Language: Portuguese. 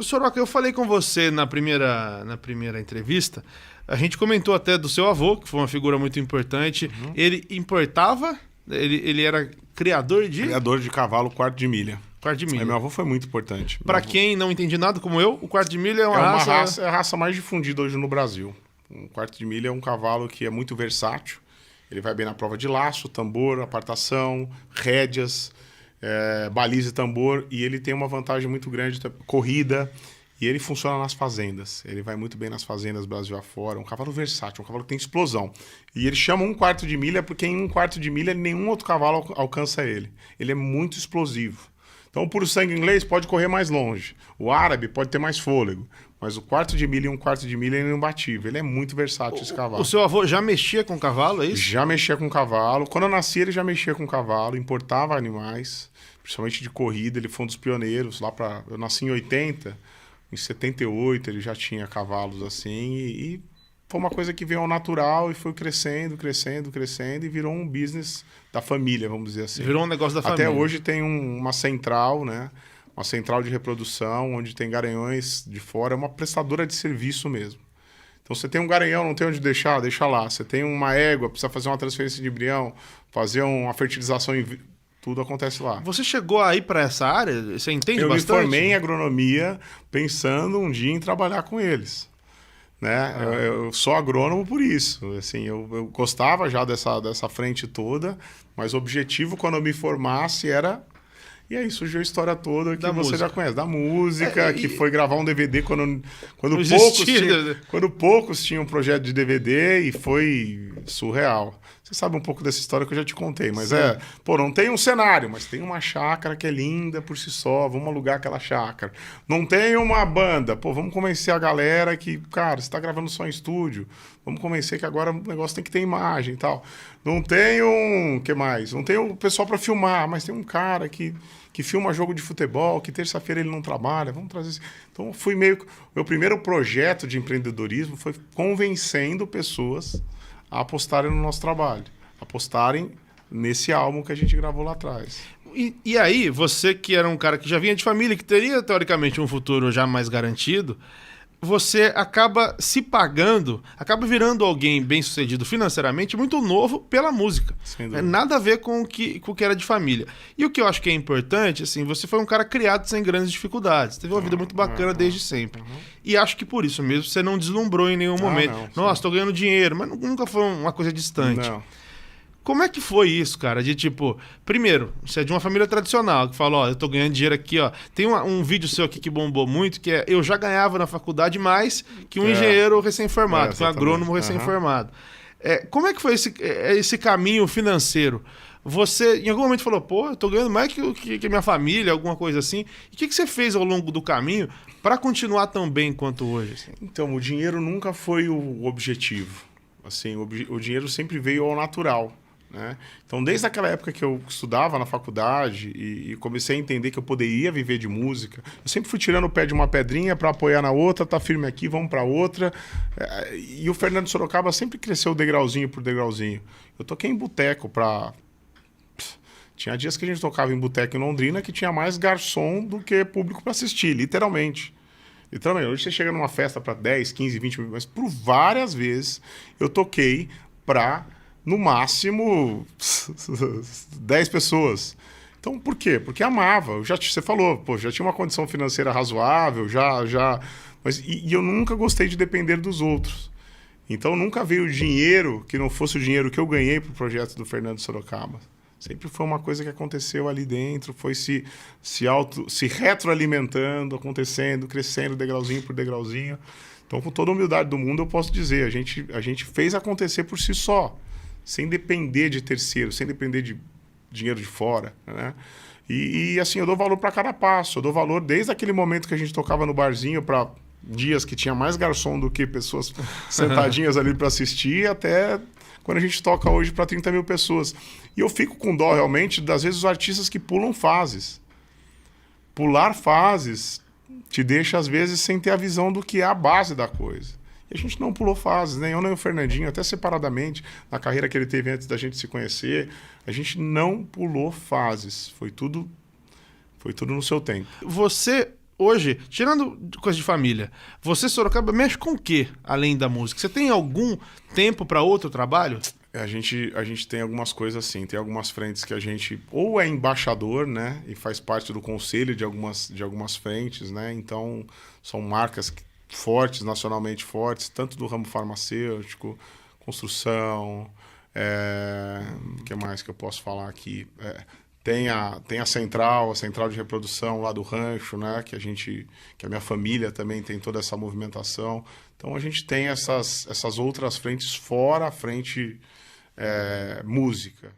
Soroca, eu falei com você na primeira entrevista, a gente comentou até do seu avô, que foi uma figura muito importante. Uhum. Ele importava, ele era criador de Criador de cavalo quarto de milha. quarto de Aí meu milha. avô foi muito importante. Pra quem não entende nada, como eu, o quarto de milha é uma É uma raça... raça, é a raça mais difundida hoje no Brasil. Um quarto de milha é um cavalo que é muito versátil. Ele vai bem na prova de laço, tambor, apartação, rédeas, baliza e tambor. E ele tem uma vantagem muito grande, corrida. E ele funciona nas fazendas. Ele vai muito bem nas fazendas Brasil afora. Um cavalo versátil, um cavalo que tem explosão. E ele chama um quarto de milha porque em um quarto de milha nenhum outro cavalo alcança ele. Ele é muito explosivo. Então, o puro sangue inglês pode correr mais longe. O árabe pode ter mais fôlego. Mas o quarto de milha e um quarto de milha é imbatível. Ele é muito versátil, esse cavalo. O seu avô já mexia com cavalo, é isso? Já mexia com cavalo. Quando eu nasci, ele já mexia com cavalo, importava animais, principalmente de corrida. Ele foi um dos pioneiros. Eu nasci em 80, em 78 ele já tinha cavalos assim. E foi uma coisa que veio ao natural e foi crescendo, crescendo, crescendo e virou um business da família, vamos dizer assim. Virou um negócio da Até família. hoje tem uma central, né? Uma central de reprodução, onde tem garanhões de fora, é uma prestadora de serviço mesmo. Então, você tem um garanhão, não tem onde deixar, deixa lá. Você tem uma égua, precisa fazer uma transferência de embrião, fazer uma fertilização, tudo acontece lá. Você chegou aí pra essa área? Você entende Eu bastante? me formei em agronomia pensando um dia em trabalhar com eles. Né? Eu sou agrônomo por isso. Assim, eu gostava já dessa frente toda, mas o objetivo, quando eu me formasse, era... E aí surgiu a história toda que Da você já música. conhece. Da música, que foi gravar um DVD quando Não existia. poucos tinham um projeto de DVD e foi surreal. Você sabe um pouco dessa história que eu já te contei, mas Sim. não tem um cenário, mas tem uma chácara que é linda por si só, vamos alugar aquela chácara. Não tem uma banda, vamos convencer a galera que, cara, você tá gravando só em estúdio, vamos convencer que agora o negócio tem que ter imagem e tal. Não tem que mais? Não tem o pessoal para filmar, mas tem um cara que filma jogo de futebol, que terça-feira ele não trabalha, vamos trazer isso. Então, meu primeiro projeto de empreendedorismo foi convencendo pessoas a apostarem no nosso trabalho, apostarem nesse álbum que a gente gravou lá atrás. E aí, você que era um cara que já vinha de família, que teria, teoricamente, um futuro já mais garantido, você acaba se pagando, acaba virando alguém bem-sucedido financeiramente muito novo pela música. Sem É dúvida. nada a ver com o que era de família. E o que eu acho que é importante, assim, você foi um cara criado sem grandes dificuldades. Teve uma vida muito bacana desde sempre. E acho que por isso mesmo você não deslumbrou em nenhum momento. não, Nossa, tô ganhando dinheiro, mas nunca foi uma coisa distante. Não. Como é que foi isso, cara? De tipo, primeiro, você é de uma família tradicional, que fala, ó, eu tô ganhando dinheiro aqui, ó. Tem um vídeo seu aqui que bombou muito, que é eu já ganhava na faculdade mais que um engenheiro recém-formado, que um agrônomo recém-formado. Como é que foi esse caminho financeiro? Você, em algum momento, falou, pô, eu tô ganhando mais que a minha família, alguma coisa assim. E o que você fez ao longo do caminho para continuar tão bem quanto hoje? Assim? Então, o dinheiro nunca foi o objetivo. Assim, o dinheiro sempre veio ao natural. Né? Então, desde aquela época que eu estudava na faculdade e comecei a entender que eu poderia viver de música, eu sempre fui tirando o pé de uma pedrinha para apoiar na outra, tá firme aqui, vamos para outra. E o Fernando Sorocaba sempre cresceu degrauzinho por degrauzinho. Eu toquei em boteco Tinha dias que a gente tocava em boteco em Londrina que tinha mais garçom do que público para assistir, literalmente. Literalmente. Hoje você chega numa festa para 10, 15, 20 mil, mas por várias vezes eu toquei para... no máximo 10 pessoas. Então, por quê? Porque amava. Você falou, já tinha uma condição financeira razoável, mas eu nunca gostei de depender dos outros. Então, nunca veio dinheiro que não fosse o dinheiro que eu ganhei para o projeto do Fernando Sorocaba. Sempre foi uma coisa que aconteceu ali dentro, foi se retroalimentando, acontecendo, crescendo degrauzinho por degrauzinho. Então, com toda a humildade do mundo, eu posso dizer, a gente fez acontecer por si só. Sem depender de terceiros, sem depender de dinheiro de fora, né? E assim, eu dou valor para cada passo. Eu dou valor desde aquele momento que a gente tocava no barzinho para dias que tinha mais garçom do que pessoas sentadinhas ali para assistir, até quando a gente toca hoje para 30 mil pessoas. E eu fico com dó, realmente, das vezes os artistas que pulam fases. Pular fases te deixa, às vezes, sem ter a visão do que é a base da coisa. A gente não pulou fases, nem eu nem o Fernandinho, até separadamente, na carreira que ele teve antes da gente se conhecer, a gente não pulou fases. Foi tudo no seu tempo. Você hoje, tirando coisa de família, você, Sorocaba, mexe com o quê, além da música? Você tem algum tempo para outro trabalho? A gente tem algumas coisas assim, tem algumas frentes que a gente ou é embaixador, né, e faz parte do conselho de algumas frentes, né, então são marcas fortes, nacionalmente fortes, tanto do ramo farmacêutico, construção, o que mais que eu posso falar aqui? Tem a central de reprodução lá do rancho, né, que a minha família também tem toda essa movimentação. Então a gente tem essas outras frentes fora a frente música.